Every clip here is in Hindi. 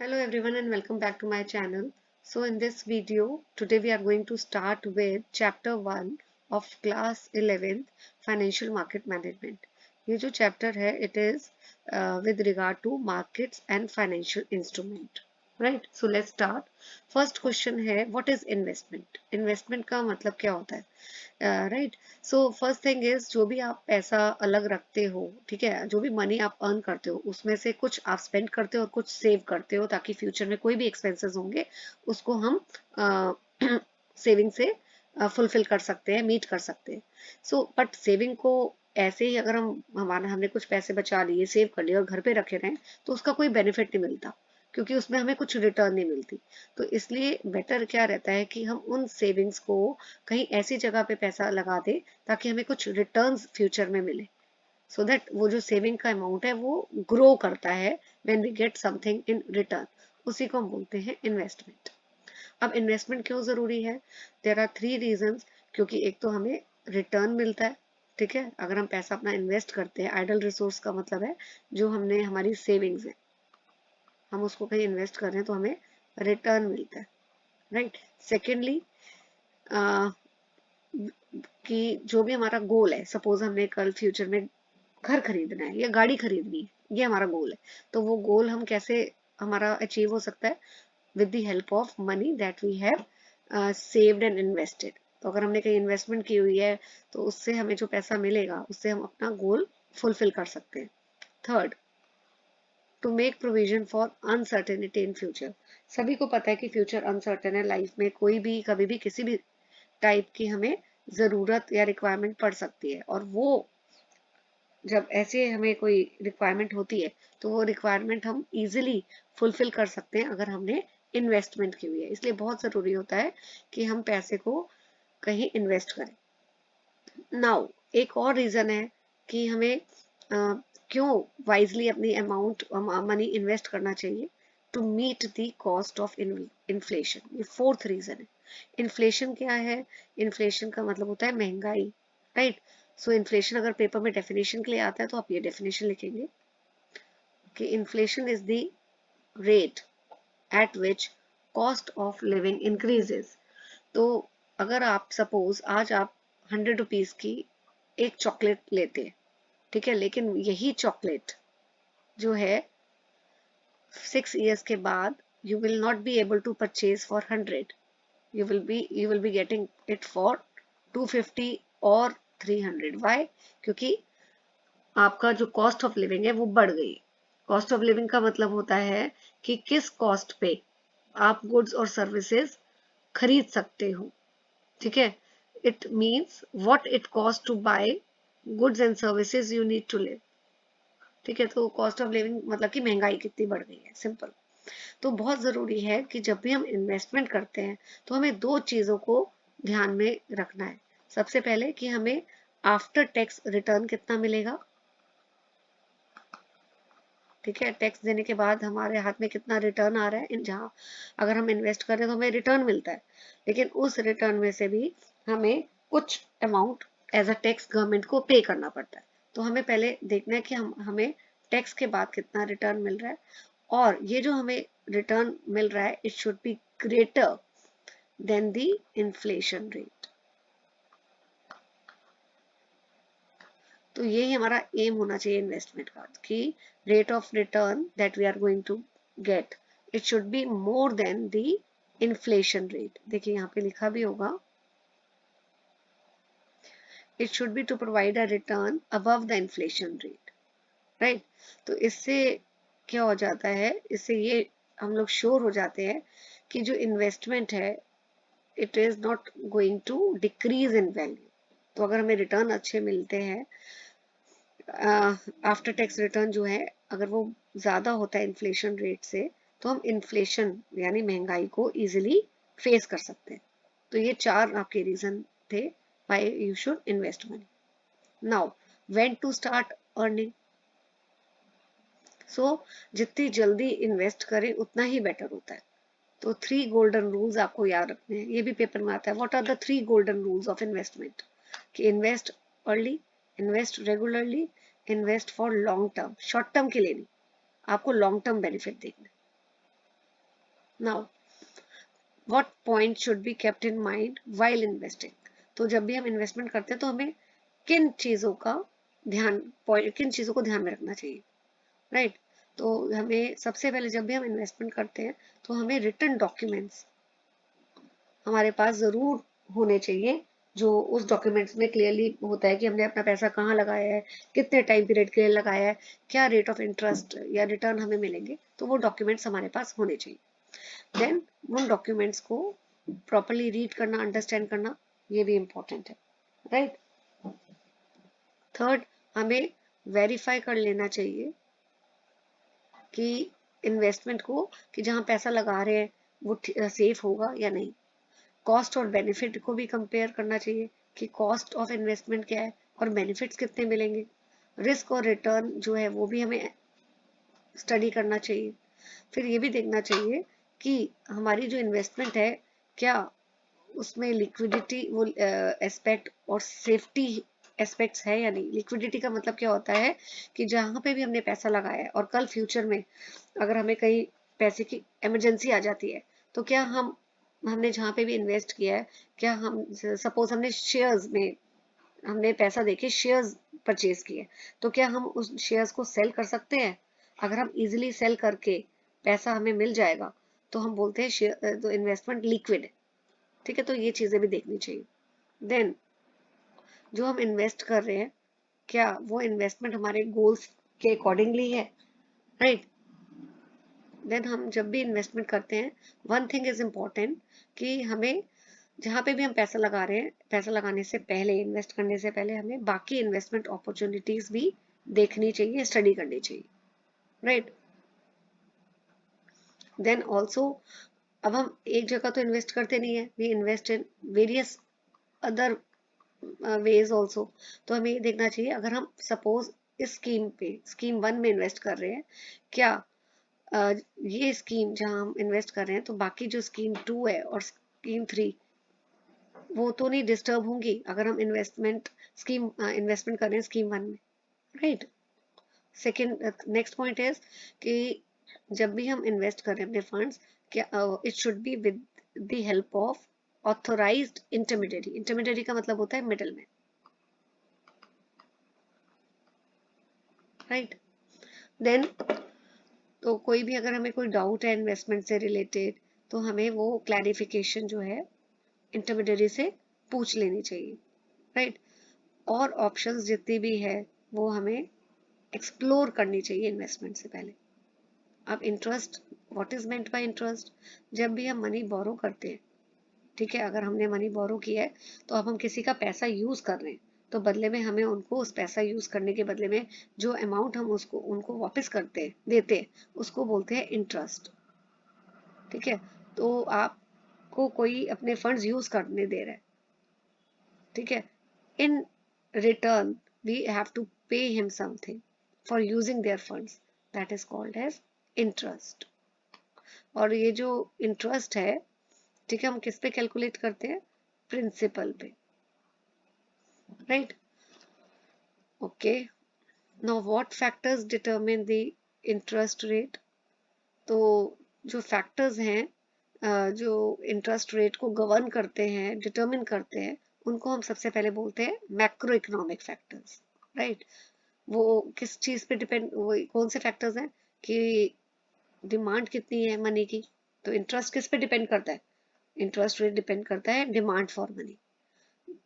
Hello everyone and welcome back to my channel. So in this video, today we are going to start with chapter 1 of class 11th Financial Market Management. ये जो chapter है, it is with regard to markets and financial instrument. Right? So let's start. First question है, what is investment? Investment का मतलब क्या होता है? Right so first thing is जो भी आप पैसा अलग रखते हो, ठीक है, जो भी मनी आप अर्न करते हो उसमें से कुछ आप स्पेंड करते हो और कुछ सेव करते हो ताकि फ्यूचर में कोई भी एक्सपेंसेस होंगे उसको हम सेविंग से फुलफिल कर सकते हैं, मीट कर सकते हैं। सो बट सेविंग को ऐसे ही अगर हमने कुछ पैसे बचा लिए, सेव कर लिए और घर पे रखे रहे तो उसका कोई बेनिफिट नहीं मिलता, क्योंकि उसमें हमें कुछ रिटर्न नहीं मिलती। तो इसलिए बेटर क्या रहता है कि हम उन सेविंग्स को कहीं ऐसी जगह पे पैसा लगा दे ताकि हमें कुछ रिटर्न्स फ्यूचर में मिले, सो दैट वो जो सेविंग का अमाउंट है वो ग्रो करता है when we get something in return. उसी को हम बोलते हैं इन्वेस्टमेंट। अब इन्वेस्टमेंट क्यों जरूरी है? There are 3 reasons. क्योंकि एक तो हमें रिटर्न मिलता है, ठीक है, अगर हम पैसा अपना इन्वेस्ट करते हैं। आइडल रिसोर्स का मतलब है जो हमने हमारी सेविंग्स है, हम उसको कहीं इन्वेस्ट कर रहे हैं तो हमें रिटर्न मिलता है, राइट। सेकेंडली, कि जो भी हमारा गोल है, सपोज हमने कल फ्यूचर में घर खरीदना है या गाड़ी खरीदनी है, ये हमारा गोल है, तो वो गोल हम कैसे हमारा अचीव हो सकता है? With the help of money that we have saved and invested. तो अगर हमने कहीं इन्वेस्टमेंट की हुई है तो उससे हमें जो पैसा मिलेगा उससे हम अपना गोल फुलफिल कर सकते हैं। Third, to make provision for uncertainty in future. सभी को पता है कि फ्यूचर अनसर्टेन है, लाइफ में कोई भी कभी भी किसी भी टाइप की हमें जरूरत या रिक्वायरमेंट पड़ सकती है, और वो जब ऐसे हमें कोई रिक्वायरमेंट होती है तो वो रिक्वायरमेंट हम इजीली फुलफिल कर सकते हैं अगर हमने इन्वेस्टमेंट की हुई है। इसलिए बहुत जरूरी होता है कि हम पैसे को कहीं इन्वेस्ट करें। नाउ एक और रीजन है कि हमें क्यों वाइजली अपनी अमाउंट मनी इन्वेस्ट करना चाहिए, to meet the cost of inflation. ये फोर्थ रीजन है। इन्फ्लेशन क्या है? इन्फ्लेशन का मतलब होता है महंगाई, राइट। सो इन्फ्लेशन अगर पेपर में डेफिनेशन के लिए आता है तो आप ये डेफिनेशन लिखेंगे कि inflation is the rate at which cost of living increases. तो अगर आप सपोज आज आप 100 रुपीज की एक चॉकलेट लेते हैं, ठीक है, लेकिन यही चॉकलेट जो है 6 years के बाद you will not be able to purchase for 100, you will be getting it for 250 और 300। वाई? क्योंकि आपका जो कॉस्ट ऑफ लिविंग है वो बढ़ गई। कॉस्ट ऑफ लिविंग का मतलब होता है कि किस कॉस्ट पे आप गुड्स और सर्विसेज खरीद सकते हो, ठीक है। It means what it cost to buy goods and services you need to live, ठीक है। तो कॉस्ट ऑफ लिविंग मतलब कि महंगाई कितनी बढ़ गई है, सिंपल। तो बहुत जरूरी है कि जब भी हम इन्वेस्टमेंट करते हैं तो हमें दो चीजों को ध्यान में रखना है। सबसे पहले कि हमें आफ्टर टैक्स रिटर्न कितना मिलेगा, ठीक है, टैक्स देने के बाद हमारे हाथ में कितना रिटर्न आ रहा है। जहाँ अगर हम इन्वेस्ट करें तो हमें रिटर्न मिलता है, लेकिन उस रिटर्न में से भी हमें कुछ amount as a tax government को पे करना पड़ता है। तो हमें पहले देखना है कि हमें टैक्स के बाद कितना रिटर्न मिल रहा है, और ये जो हमें रिटर्न मिल रहा है it should be greater than the inflation rate. तो यही हमारा एम होना चाहिए इन्वेस्टमेंट का, कि rate of return that we are going to get it should be more than the inflation rate. देखिए यहाँ पे लिखा भी होगा, it should be to provide a return above the inflation rate, right. तो इससे क्या हो जाता है, इससे ये हम लोग श्योर हो जाते हैं कि जो इन्वेस्टमेंट है it is not going to decrease in value. तो अगर हमें रिटर्न अच्छे मिलते हैं, आफ्टर टैक्स रिटर्न जो है अगर वो ज्यादा होता है इन्फ्लेशन रेट से, तो हम इन्फ्लेशन यानी महंगाई को इजीली फेस कर सकते हैं। तो ये 4 आपके रीजन थे why you should invest money. Now when to start earning. So जितनी जल्दी इन्वेस्ट करें उतना ही बेटर होता है। तो 3 गोल्डन रूल्स आपको याद रखने हैं, ये भी पेपर में आता है। What are the 3 golden rules of investment? कि invest early, invest regularly, invest for long term. Short term के लिए नहीं, आपको लॉन्ग टर्म बेनिफिट देखना है। Now what point should be kept in mind while investing. तो जब भी हम इन्वेस्टमेंट करते हैं तो हमें किन चीजों का ध्यान किन चीजों को ध्यान में रखना चाहिए, राइट तो हमें सबसे पहले जब भी हम इन्वेस्टमेंट करते हैं तो हमें रिटन डॉक्यूमेंट्स हमारे पास जरूर होने चाहिए, जो उस डॉक्यूमेंट्स में क्लियरली होता है कि हमने अपना पैसा कहाँ लगाया है, कितने टाइम पीरियड के लिए लगाया है, क्या रेट ऑफ इंटरेस्ट या रिटर्न हमें मिलेंगे, तो वो डॉक्यूमेंट्स हमारे पास होने चाहिए। देन उन डॉक्यूमेंट्स को प्रॉपरली रीड करना, अंडरस्टैंड करना, ये भी इम्पोर्टेंट है, राइट। थर्ड, हमें वेरीफाई कर लेना चाहिए कि इन्वेस्टमेंट को, कि जहाँ पैसा लगा रहे हैं वो सेफ होगा या नहीं। कॉस्ट और बेनिफिट को भी कंपेयर करना चाहिए कि कॉस्ट ऑफ इन्वेस्टमेंट क्या है और बेनिफिट्स कितने मिलेंगे। रिस्क और रिटर्न जो है वो भी हमें स्टडी करना चाहिए। फिर ये भी देखना चाहिए कि हमारी जो इन्वेस्टमेंट है क्या उसमें लिक्विडिटी वो एस्पेक्ट और सेफ्टी एस्पेक्ट्स है या नहीं। लिक्विडिटी का मतलब क्या होता है कि जहाँ पे भी हमने पैसा लगाया है और कल फ्यूचर में अगर हमें कहीं पैसे की इमरजेंसी आ जाती है तो क्या हमने जहाँ पे भी इन्वेस्ट किया है, क्या हम सपोज हमने शेयर्स में हमने पैसा देके शेयर्स परचेज किए, तो क्या हम उस शेयर्स को सेल कर सकते हैं। अगर हम इजीली सेल करके पैसा हमें मिल जाएगा तो हम बोलते हैं शेयर तो इन्वेस्टमेंट लिक्विड है, ठीक है। तो ये चीजें भी देखनी चाहिए। देन जो हम इन्वेस्ट कर रहे हैं क्या वो इन्वेस्टमेंट हमारे गोल्स के अकॉर्डिंगली है, राइट। देन हम जब भी इन्वेस्टमेंट करते हैं वन थिंग इज इम्पोर्टेंट कि हमें जहाँ पे भी हम पैसा लगा रहे हैं, पैसा लगाने से पहले, इन्वेस्ट करने से पहले हमें बाकी इन्वेस्टमेंट अपॉर्चुनिटीज भी देखनी चाहिए, स्टडी करनी चाहिए, राइट। देन ऑल्सो अब हम एक जगह तो इन्वेस्ट करते नहीं है, we invest in various other ways also. तो हमें ये देखना चाहिए अगर हम सपोज इस स्कीम पे स्कीम 1 में इन्वेस्ट कर रहे हैं, क्या ये स्कीम जहाँ हम इन्वेस्ट कर रहे हैं तो बाकी जो स्कीम 2 है और स्कीम 3 वो तो नहीं डिस्टर्ब होंगी अगर हम इन्वेस्टमेंट कर रहे हैं स्कीम 1 में, right. Second next point is कि जब भी हम इन्वेस्ट कर रहे हैं अपने फंड्स, क्या it should be with the help of authorised intermediary. Intermediary का मतलब होता है मिडल मैन, राइट। देन तो कोई भी अगर हमें कोई डाउट है इन्वेस्टमेंट से रिलेटेड तो हमें वो क्लैरिफिकेशन जो है इंटरमीडियरी से पूछ लेनी चाहिए, राइट। और ऑप्शंस जितनी भी है वो हमें एक्सप्लोर करनी चाहिए इन्वेस्टमेंट से पहले। अब interest, what is meant by interest. जब भी हम मनी बोरो करते हैं, ठीक है, अगर हमने मनी बोरो किया है तो अब हम किसी का पैसा यूज कर रहे हैं तो बदले में हमें उनको उस पैसा यूज करने के बदले में जो अमाउंट हम उसको उनको वापस करते हैं, देते हैं, उसको बोलते हैं इंटरेस्ट, ठीक है। तो आपको कोई अपने फंड्स यूज करने दे रहा है, ठीक है, in return we have to pay him something for using their funds, that is called as interest. और ये जो इंटरेस्ट है, ठीक है, हम किस पे कैलकुलेट करते हैं, प्रिंसिपल पे, right. Okay, now what factors determine the interest rate. तो जो फैक्टर्स हैं जो इंटरेस्ट रेट को गवर्न करते हैं, डिटरमिन करते हैं, उनको हम सबसे पहले बोलते हैं मैक्रो इकोनॉमिक फैक्टर्स, राइट। वो किस चीज पे डिपेंड, वो कौन से फैक्टर्स हैं कि डिमांड कितनी है मनी की, तो इंटरेस्ट किस पे डिपेंड करता है, इंटरेस्ट रेट डिपेंड करता है डिमांड फॉर मनी,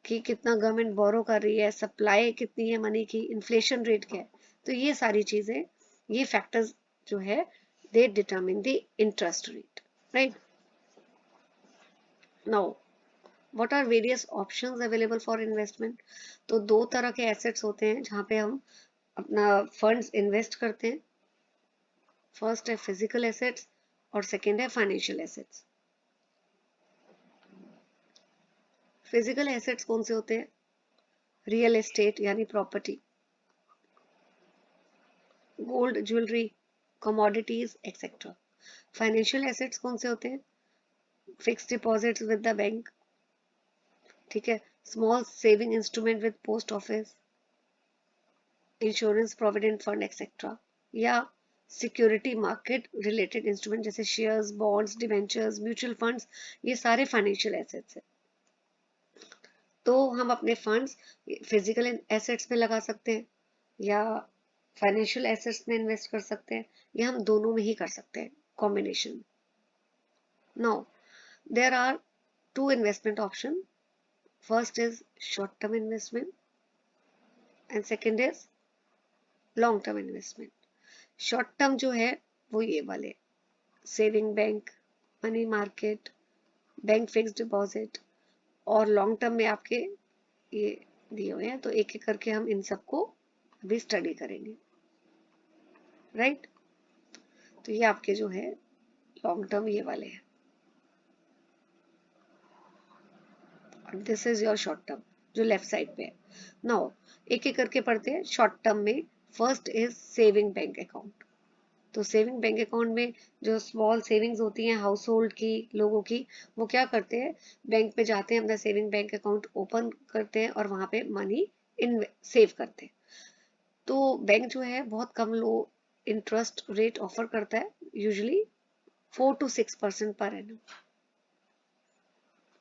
कि कितना गवर्नमेंट बोरो कर रही है, सप्लाई कितनी है मनी की, इन्फ्लेशन रेट क्या है। तो ये सारी चीजें, ये फैक्टर्स जो है they determine the interest rate, right. Now what are various options available for investment. तो दो तरह के एसेट्स होते हैं जहाँ पे हम अपना फंड्स इन्वेस्ट करते हैं। फर्स्ट है फिजिकल एसेट्स और सेकंड है फाइनेंशियल एसेट्स। फिजिकल एसेट्स कौन से होते हैं, रियल एस्टेट यानी property, gold jewellery, commodities etcetera. Financial assets कौन से होते हैं, fixed deposits with the bank, ठीक है, small saving instrument with post office, insurance, provident fund etcetera, या सिक्योरिटी मार्केट रिलेटेड इंस्ट्रूमेंट जैसे shares, bonds, debentures, mutual funds, ये सारे फाइनेंशियल एसेट्स है। तो हम अपने फंड्स फिजिकल एसेट्स में लगा सकते हैं या फाइनेंशियल एसेट्स में इन्वेस्ट कर सकते हैं, या हम दोनों में ही कर सकते हैं combination. Now there are two investment option, first is short term investment and second is long term investment. Short term जो है वो ये वाले saving bank, money market, bank fixed deposit, और लॉन्ग टर्म में आपके ये दिए हुए हैं, तो एक एक करके हम इन सबको अभी स्टडी करेंगे, राइट। तो ये आपके जो है लॉन्ग टर्म ये वाले हैं, और this is your short term जो लेफ्ट साइड पे है। नाउ एक एक करके पढ़ते हैं। शॉर्ट टर्म में first is saving bank account. तो सेविंग बैंक अकाउंट में जो स्मॉल सेविंग्स होती हैं हाउस होल्ड की, लोगों की, वो क्या करते हैं, बैंक पे जाते हैं, अपना सेविंग बैंक अकाउंट ओपन करते हैं और वहां पे मनी इन सेव करते हैं। तो बैंक जो है बहुत कम लो इंटरेस्ट रेट ऑफर करता है, usually 4 to 6% per annum,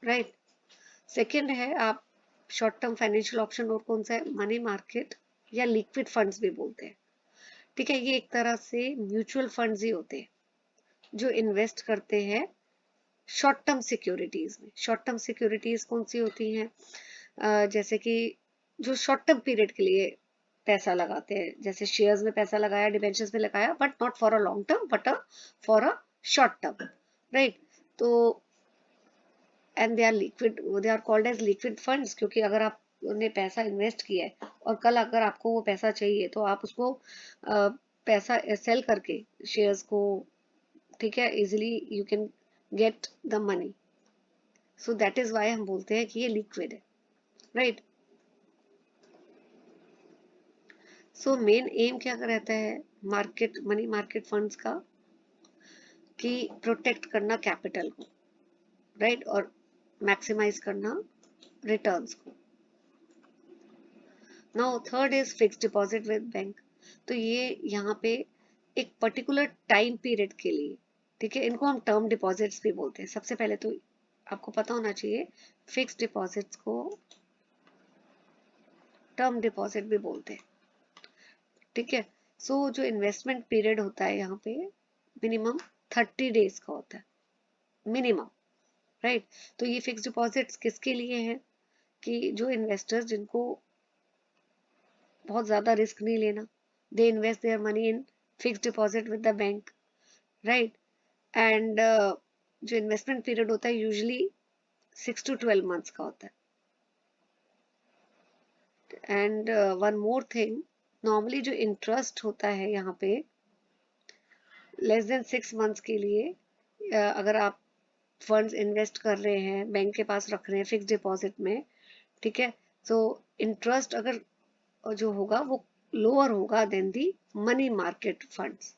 right. Second है आप शॉर्ट टर्म फाइनेंशियल ऑप्शन, और कौन सा है, मनी मार्केट या लिक्विड फंड्स भी बोलते हैं, ठीक है। ये एक तरह से म्यूचुअल फंड्स ही होते हैं जो इन्वेस्ट करते हैं शॉर्ट टर्म सिक्योरिटीज में। शॉर्ट टर्म सिक्योरिटीज कौन सी होती हैं, जैसे कि जो शॉर्ट टर्म पीरियड के लिए पैसा लगाते हैं, जैसे शेयर्स में पैसा लगाया, डिबेंचर्स में लगाया, but not for a long term but for a short term, right. तो and they are liquid, they are called as liquid funds, क्योंकि अगर आप ने पैसा इन्वेस्ट किया है और कल अगर आपको वो पैसा चाहिए तो आप उसको पैसा सेल करके शेयर्स को, ठीक है, easily you can get the money. So that is why हम बोलते हैं कि ये लिक्विड है, राइट। सो मेन एम क्या रहता है मार्केट, मनी मार्केट फंड्स का, कि प्रोटेक्ट करना कैपिटल को, राइट, और मैक्सिमाइज करना रिटर्न्स को। Now third is fixed deposit with bank. तो ये यहाँ पे एक पर्टिकुलर टाइम पीरियड के लिए, ठीक है, इनको हम टर्म डिपॉजिट्स भी बोलते हैं। सबसे पहले तो आपको पता होना चाहिए फिक्स्ड डिपॉजिट्स को टर्म डिपॉजिट भी बोलते हैं, ठीक है। सो जो इन्वेस्टमेंट पीरियड होता है यहाँ पे मिनिमम 30 डेज का होता है, मिनिमम, राइट। तो ये फिक्स्ड डिपॉजिट्स किसके लिए हैं, कि जो इन्वेस्टर्स जिनको बहुत ज्यादा रिस्क नहीं लेना, they invest their money in fixed deposit with the bank, right. And जो इन्वेस्टमेंट पीरियड होता है यूजुअली 6 to 12 मंथ्स का होता है। And one more thing, normally जो इंटरेस्ट होता है यहाँ पे लेस देन 6 मंथ्स के लिए, अगर आप फंड्स इन्वेस्ट कर रहे हैं, बैंक के पास रख रहे हैं फिक्स डिपॉजिट में, ठीक है, तो इंटरेस्ट अगर जो होगा वो लोअर होगा than the money market funds.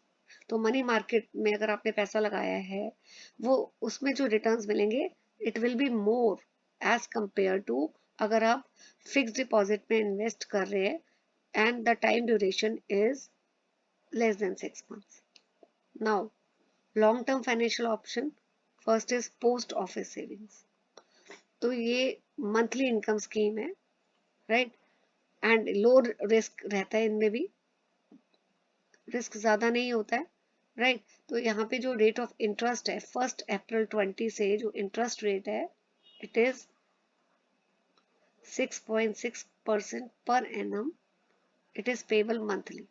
तो मनी मार्केट में अगर आपने पैसा लगाया है, वो उसमें जो रिटर्न्स मिलेंगे it will be more as compare to अगर आप फिक्स डिपॉजिट में इन्वेस्ट कर रहे हैं and the time duration is less than 6 months. Now, long-term financial option, first is post office savings. तो ये मंथली इनकम स्कीम है, राइट, एंड लो रिस्क रहता है, इनमें भी रिस्क ज्यादा नहीं होता है, राइट। तो यहाँ पे जो रेट ऑफ इंटरेस्ट है 1 अप्रैल 20 से जो इंटरेस्ट रेट है it is 6.6% per annum, it is payable monthly.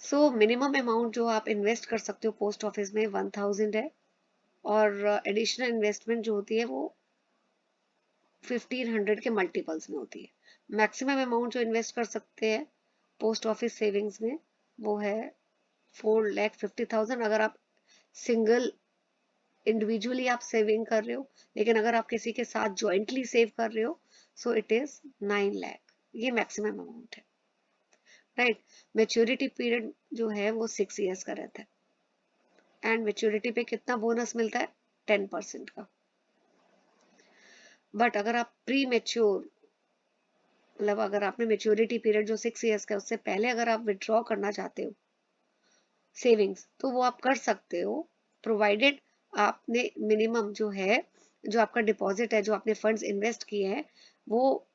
So minimum amount जो आप इन्वेस्ट कर सकते हो पोस्ट ऑफिस में 1000 है, और एडिशनल इन्वेस्टमेंट जो होती है वो 1500 के मल्टीपल्स में होती है। मैक्सिमम अमाउंट जो इन्वेस्ट कर सकते हैं पोस्ट ऑफिस सेविंग्स में वो है 4,50,000 अगर आप सिंगल इंडिविजुअली आप सेविंग कर रहे हो, लेकिन अगर आप किसी के साथ ज्वाइंटली सेव कर रहे हो सो इट इज 9 लाख, ये मैक्सिमम अमाउंट है, राइट। मेच्योरिटी पीरियड जो है वो 6 ईयर्स का रहता है, एंड मेच्योरिटी पे कितना बोनस मिलता है 10% का। बट अगर आप प्री मेच्योर, मतलब अगर आपने मेच्योरिटी पीरियड जो 6 ईयर्स का उससे पहले अगर आप विड्रॉ करना चाहते हो सेविंग्स, तो वो आप कर सकते हो, प्रोवाइडेड आपने मिनिमम जो है, जो आपका डिपॉजिट है, जो आपने फंड्स इन्वेस्ट किए हैं, वो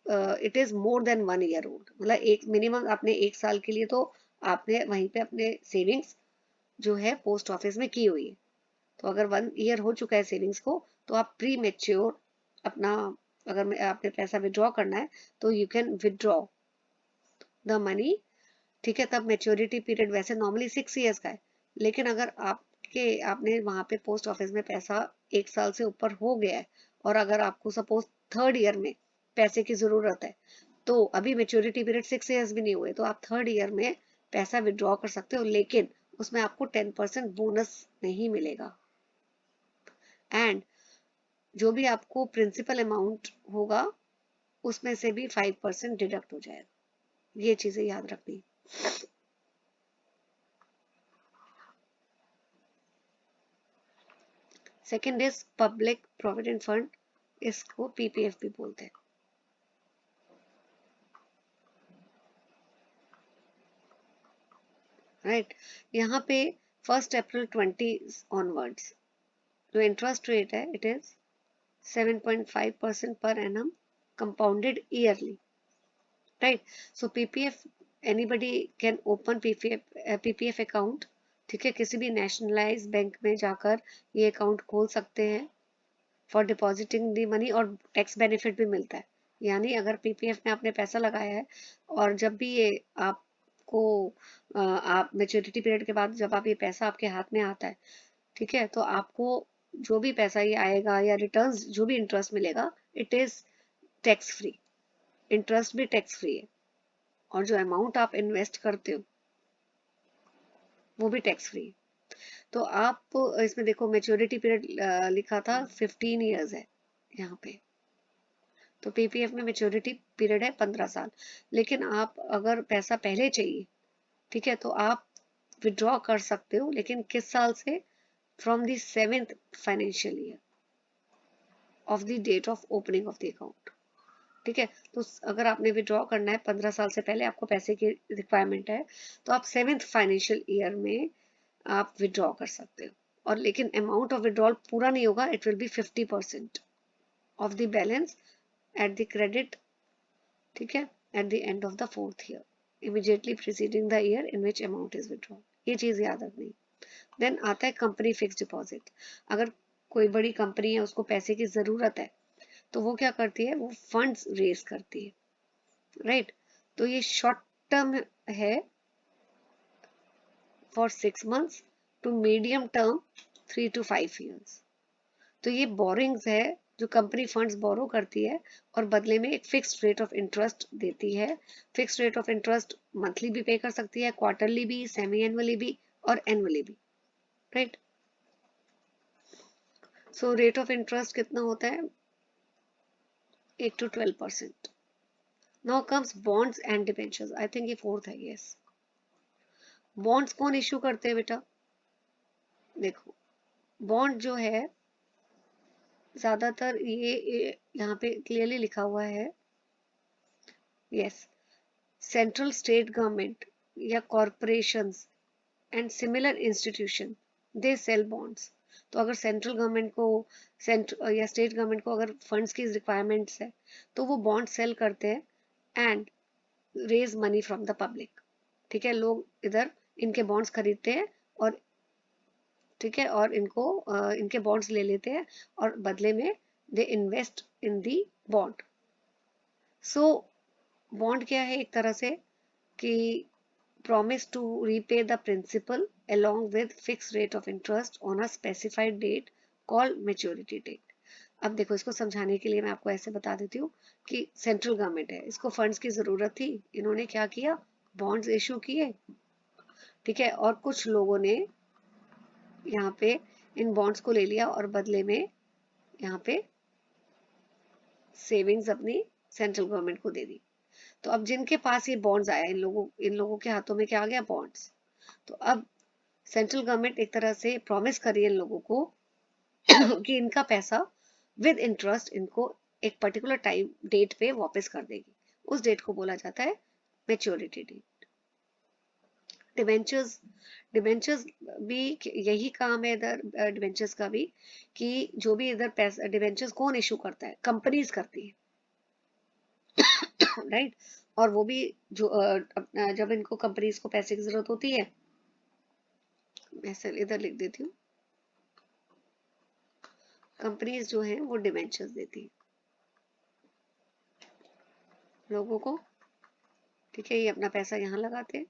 it is more than 1 year old, मतलब एक मिनिमम आपने 1 साल के लिए तो आपने वहीं पे अपने सेविंग्स जो है पोस्ट ऑफिस में की हुई है। तो अगर 1 ईयर हो चुका है सेविंग्स को, तो आप प्री मेच्योर अपना, अगर आपने पैसा विड्रॉ करना है तो you can withdraw the money. ठीक है, तब मेच्योरिटी पीरियड वैसे नॉर्मली 6 ईयर्स का है, लेकिन अगर आपने वहां पे पोस्ट ऑफिस में पैसा 1 साल से ऊपर हो गया है, और अगर आपको सपोज 3rd ईयर में पैसे की जरूरत है, तो अभी मेच्योरिटी पीरियड 6 ईयर्स भी नहीं हुए, तो आप 3rd ईयर में पैसा विड्रॉ कर सकते हो, लेकिन उसमें आपको 10% बोनस नहीं मिलेगा, एंड जो भी आपको प्रिंसिपल अमाउंट होगा उसमें से भी 5% डिडक्ट हो जाएगा। ये चीजें याद रखनी। Second is public provident fund, इसको पीपीएफ भी बोलते हैं, राइट। यहाँ पे 1 अप्रैल 20 ऑनवर्ड्स जो इंटरेस्ट रेट है, it is 7.5% per annum compounded yearly, right. So PPF, anybody can open PPF account, ठीक है, किसी भी नेशनलाइज बैंक में जाकर ये अकाउंट खोल सकते हैं फॉर डिपॉजिटिंग दी मनी, और टैक्स बेनिफिट भी मिलता है। यानी अगर पीपीएफ में आपने पैसा लगाया है, और जब भी ये आपको आप मेच्योरिटी पीरियड के बाद जब आप ये पैसा आपके हाथ में आता है, ठीक है, तो आपको जो भी पैसा ये आएगा या रिटर्न्स जो भी इंटरेस्ट मिलेगा, it is tax free, interest भी टैक्स फ्री है, और जो अमाउंट आप इन्वेस्ट करते हो वो भी टैक्स फ्री है। तो आप इसमें देखो मेच्योरिटी पीरियड लिखा था 15 ईयर्स है यहाँ पे, तो पीपीएफ में मेच्योरिटी पीरियड है 15 साल, लेकिन आप अगर पैसा पहले चाहिए, ठीक है, तो आप विड्रॉ कर सकते हो, लेकिन किस साल से? From the 7th financial year of the date of opening of the account, ठीक है। तो अगर आपने विड्रॉ करना है 15 साल से पहले, आपको पैसे की रिक्वायरमेंट है, तो आप 7th फाइनेंशियल ईयर में आप विड्रॉ कर सकते हो, और लेकिन अमाउंट ऑफ विड्रॉल पूरा नहीं होगा, it will B 50% of the balance at the credit, ठीक है, at the end of the 4th year immediately preceding the year in which amount is withdraw. ये चीज याद रखनी। देन आता है कंपनी फिक्स डिपॉजिट। अगर कोई बड़ी कंपनी है, उसको पैसे की जरूरत है, तो वो क्या करती है, वो फंड्स रेज करती है, राइट। तो ये शॉर्ट टर्म है for 6 months to medium term 3 to 5 years। तो ये बोरिंग्स है जो कंपनी फंड्स बोरो करती है, और बदले में एक फिक्स्ड रेट ऑफ इंटरेस्ट देती है। Fixed rate of interest monthly भी पे कर सकती है, क्वार्टरली भी, सेमी एनुअली भी, और एनुअली भी, right. So rate of interest कितना होता है? 8 to 12%। Now comes bonds and debentures, I think ये 4th है, यस। बॉन्ड्स कौन इश्यू करते हैं बेटा? देखो, बॉन्ड जो है ज्यादातर ये यहाँ पे क्लियरली लिखा हुआ है, यस, सेंट्रल स्टेट गवर्नमेंट या corporations and similar institution, they sell bonds. तो अगर सेंट्रल गवर्नमेंट को या स्टेट गवर्नमेंट को अगर फंड्स की रिक्वायरमेंट्स है, तो वो बॉन्ड सेल करते हैं and raise money from the public, ठीक है। लोग इधर इनके बॉन्ड्स खरीदते हैं, और ठीक है, और इनके बॉन्ड्स ले लेते हैं, और बदले में they invest in the bond. So bond क्या है? एक तरह से कि promise to repay the principal along with fixed rate of interest on a specified date called maturity date। अब देखो, इसको समझाने के लिए मैं आपको ऐसे बता देती हूँ कि सेंट्रल गवर्नमेंट है, इसको फंड्स की जरूरत थी, इन्होंने क्या किया, बॉन्ड्स इशू किए, ठीक है, और कुछ लोगों ने यहाँ पे इन बॉन्ड्स को ले लिया, और बदले में यहाँ पे सेविंग्स अपनी सेंट्रल गवर्नमेंट को दे दी। तो अब जिनके पास ये बॉन्ड्स आया, इन लोगों के हाथों में क्या आ गया? बॉन्ड्स। तो अब सेंट्रल गवर्नमेंट एक तरह से प्रॉमिस कर रही है इन लोगों को कि इनका पैसा विद इंटरेस्ट इनको एक पर्टिकुलर टाइम डेट पे वापस कर देगी। उस डेट को बोला जाता है मेच्योरिटी डेट, डिबेंचर्स, डिबेंचर्स भी यही काम है इधर डिबेंचर्स का भी, कि जो भी इधर पैसा, डिबेंचर्स कौन इशू करता है? कंपनीज करती है, राइट। और वो भी जो अपना, जब इनको कंपनीज को पैसे की जरूरत होती है, मैं इधर लिख देती हूँ, कंपनीज जो है वो डिबेंचर्स देती है लोगों को, ठीक है, ये अपना पैसा यहाँ लगाते हैं,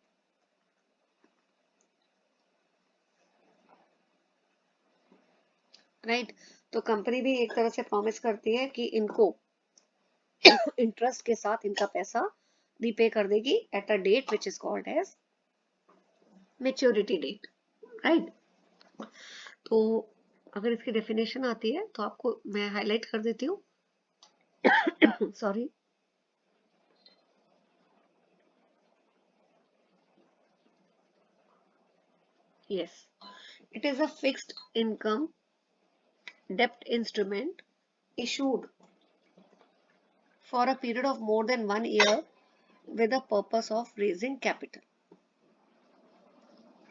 राइट। तो कंपनी भी एक तरह से प्रॉमिस करती है कि इनको इंटरेस्ट के साथ इनका पैसा रीपे कर देगी at a date which is called as maturity date, right. तो अगर इसकी डेफिनेशन आती है तो आपको मैं हाईलाइट कर देती हूँ, sorry. Yes, it is a fixed income debt instrument issued for a period of more than 1 year with the purpose of raising capital,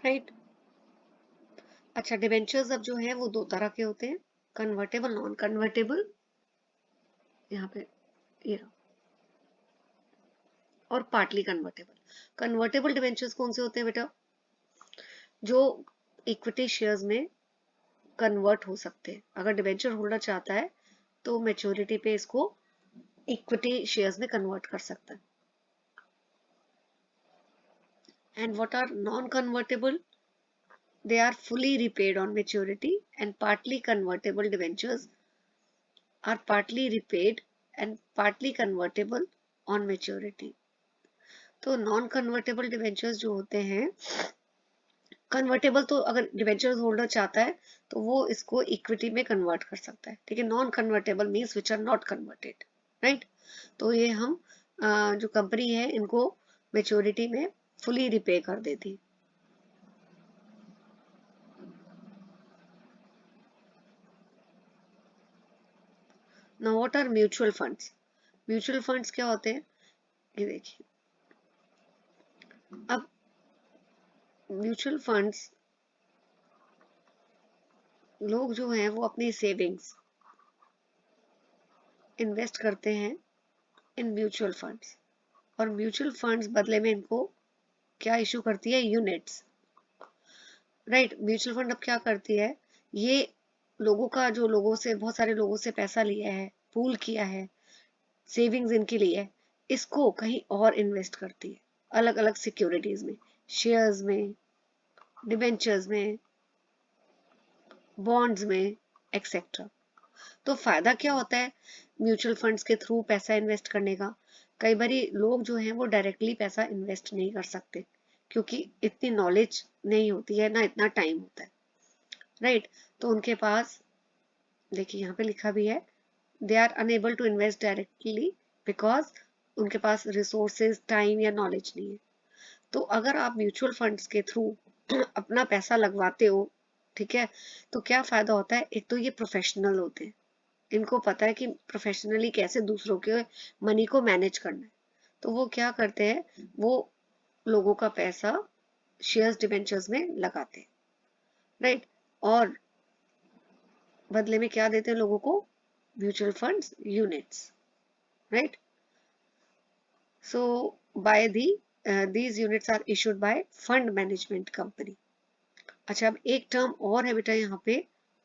right? अच्छा, डिबेंचर्स अब जो है वो दो तरह के होते हैं, कन्वर्टेबल, नॉन कन्वर्टेबल, यहाँ पे ये, और पार्टली कन्वर्टेबल। कन्वर्टेबल डिबेंचर्स कौन से होते हैं बेटा? जो इक्विटी शेयर्स में कन्वर्ट हो सकते हैं। अगर डिबेंचर होल्डर चाहता है तो मैच्योरिटी पे इसको इक्विटी शेयर्स में कन्वर्ट कर सकता है। And what are non convertible? They are fully repaid on maturity, and partly convertible debentures are partly repaid and partly convertible on maturity. तो नॉन कन्वर्टेबल डिवेंचर्स जो होते हैं, कन्वर्टेबल तो अगर डिवेंचर्स होल्डर चाहता है तो वो इसको इक्विटी में कन्वर्ट कर सकता है, ठीक है। Non convertible means which are not converted, right. तो ये हम जो कंपनी है इनको मेच्योरिटी में फुली रिपे कर देती। Now what are mutual funds? Mutual funds क्या होते हैं, ये देखिए। अब म्यूचुअल फंड्स, लोग जो हैं वो अपनी सेविंग्स इन्वेस्ट करते हैं इन म्यूचुअल फंड्स, और म्यूचुअल फंड्स बदले में इनको क्या इशू करती है? Units, right. म्यूचुअल फंड अब क्या करती है, ये लोगों का, जो लोगों से, बहुत सारे लोगों से पैसा लिया है, पूल किया है, सेविंग्स इनके लिए, इसको कहीं और इन्वेस्ट करती है, अलग अलग सिक्योरिटीज में, शेयर्स में, डिबेंचर्स में, बॉन्ड्स में, एक्सेट्रा। तो फायदा क्या होता है म्यूचुअल फंड्स के थ्रू पैसा इन्वेस्ट करने का? कई बारी लोग जो हैं वो डायरेक्टली पैसा इन्वेस्ट नहीं कर सकते, क्योंकि इतनी नॉलेज नहीं होती है ना, इतना टाइम होता है, राइट। तो उनके पास, देखिए यहाँ पे लिखा भी है, they are unable to invest directly because उनके पास रिसोर्सेज, टाइम या नॉलेज नहीं है। तो अगर आप म्यूचुअल फंड्स के थ्रू अपना पैसा लगवाते हो, ठीक है, तो क्या फायदा होता है? एक तो ये प्रोफेशनल होते हैं, इनको पता है कि प्रोफेशनली कैसे दूसरों के मनी को मैनेज करना है। तो वो क्या करते हैं, वो लोगों का पैसा शेयर्स, डिबेंचर्स में लगाते हैं, राइट। और बदले में क्या देते हैं लोगों को? Mutual funds units, right. So by these units are issued by fund management company. अच्छा, अब एक टर्म और है बेटा यहाँ पे,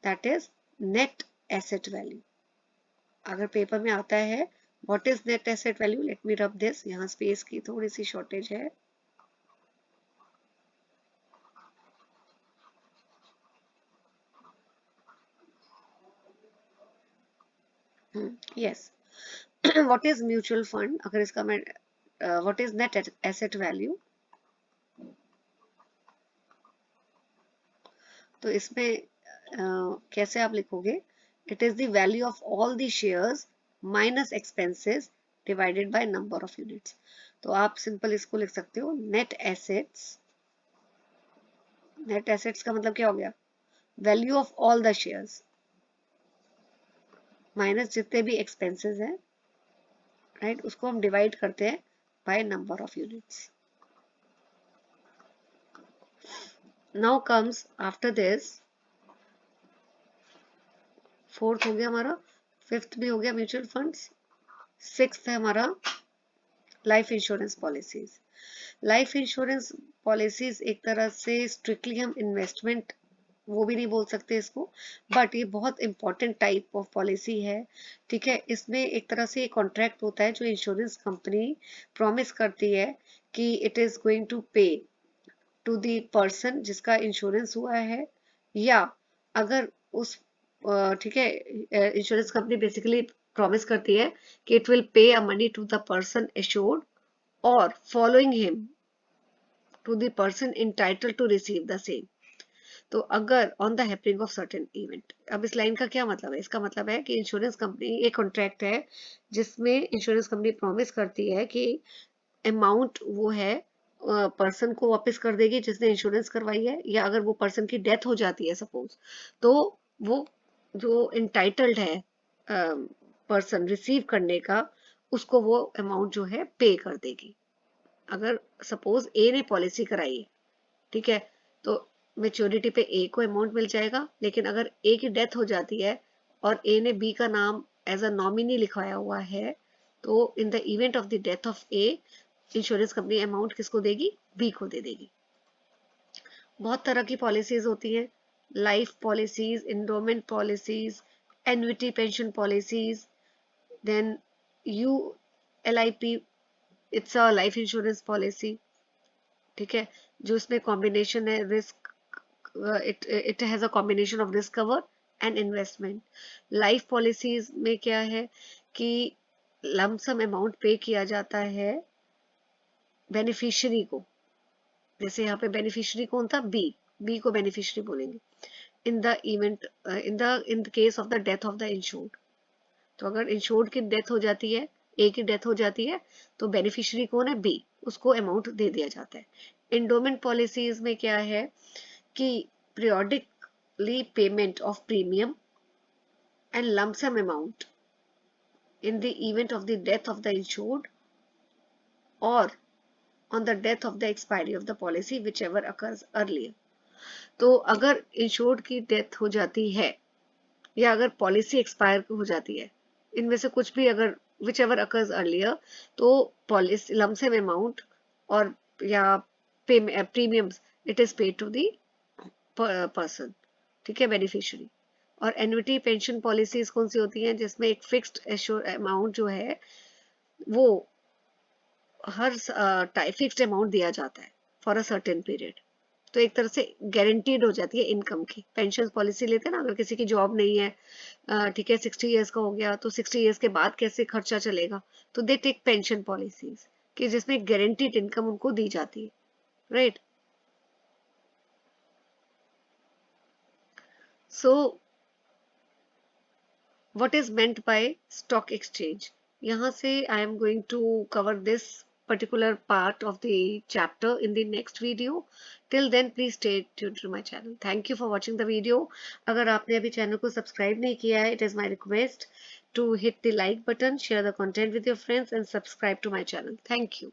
that is net asset value. अगर पेपर में आता है what is net asset value, let me rub this, यहाँ स्पेस की थोड़ी सी शॉर्टेज है। Yes, what is mutual fund, अगर इसका मैं what is net asset value, तो इसमें कैसे आप लिखोगे? It is the value of all the shares minus expenses divided by number of units. तो आप सिंपल इसको लिख सकते हो, नेट एसेट्स, नेट एसेट्स का मतलब क्या हो गया? Value of all the shares minus जितने भी एक्सपेंसेस हैं, राइट, उसको हम डिवाइड करते हैं by number of units. Now comes after this, fourth हो गया हमारा, फिफ्थ भी हो गया म्यूचुअल फंड्स, सिक्स्थ है हमारा life insurance policies. Life insurance policies एक तरह से स्ट्रिक्टली हम इन्वेस्टमेंट वो भी नहीं बोल सकते इसको, बट ये बहुत इंपॉर्टेंट टाइप ऑफ पॉलिसी है। ठीक है, इसमें एक तरह से कॉन्ट्रैक्ट होता है जो इंश्योरेंस कंपनी प्रॉमिस करती है कि इट इज गोइंग टू पे टू दी पर्सन जिसका इंश्योरेंस हुआ है, या अगर उस ठीक है, इंश्योरेंस कंपनी बेसिकली प्रॉमिस करती है कि it will pay a money to the person assured और following him to the person entitled to receive the same. तो अगर on the happening of certain event, अब इस लाइन का क्या मतलब है? इसका मतलब है कि इंश्योरेंस कंपनी, एक कॉन्ट्रैक्ट है जिसमें इंश्योरेंस कंपनी प्रॉमिस करती है कि अमाउंट वो है पर्सन को वापस कर देगी जिसने इंश्योरेंस करवाई है, या अगर वो पर्सन की डेथ हो जाती है सपोज, तो वो जो इंटाइटल्ड है पर्सन रिसीव करने का, उसको वो अमाउंट जो है पे कर देगी। अगर सपोज ए ने पॉलिसी कराई है, ठीक है, तो मेच्योरिटी पे ए को अमाउंट मिल जाएगा, लेकिन अगर ए की डेथ हो जाती है और ए ने बी का नाम एज अ नॉमिनी लिखवाया हुआ है, तो in the event of the death of A, insurance company amount किसको देगी? बी को दे देगी। बहुत तरह की पॉलिसीज होती हैं, life policies, endowment policies, annuity pension policies, then U L I P, it's a life insurance policy. ठीक है, जो इसमें कॉम्बिनेशन है risk, it has a combination of risk cover and investment. Life policies में क्या है कि लमसम अमाउंट पे किया जाता है बेनिफिशियरी को, जैसे यहाँ पे बेनिफिशियरी कौन था? बी, बी को बेनिफिशियरी बोलेंगे in the event, in the case of the death of the insured. तो अगर इंश्योर्ड की डेथ हो जाती है, ए की डेथ हो जाती है, तो बेनिफिशियरी कौन है? बी, उसको अमाउंट दे दिया जाता है। इंडोमेंट पॉलिसीज में क्या है कि periodically payment of premium and lump sum amount in the event of the death of the insured or on the death of the expiry of the policy whichever occurs earlier। तो अगर इंश्योर्ड की डेथ हो जाती है या अगर पॉलिसी एक्सपायर हो जाती है, इनमें से कुछ भी अगर whichever occurs earlier, तो पॉलिसी लम सम अमाउंट और या premiums it is paid to the person, ठीक है, बेनिफिशियरी। और एन्युटी पेंशन पॉलिसीज कौन सी होती हैं? जिसमें एक फिक्स्ड एश्योर अमाउंट जो है वो हर फिक्स्ड अमाउंट दिया जाता है फॉर अ सर्टेन पीरियड, तो एक तरह से गारंटीड हो जाती है इनकम की। पेंशन पॉलिसी लेते हैं ना, अगर किसी की जॉब नहीं है, ठीक है, 60 ईयर्स का हो गया, तो 60 ईयर्स के बाद कैसे खर्चा चलेगा, तो दे टेक पेंशन पॉलिसीज कि जिसमें गारंटीड इनकम उनको दी जाती है, right. So what is meant by stock exchange? यहाँ से I am going to cover this particular part of the chapter in the next video. Till then, please stay tuned to my channel. Thank you for watching the video. अगर आपने अभी चैनल को सब्सक्राइब नहीं किया है, it is my request to hit the like button, share the content with your friends and subscribe to my channel. Thank you.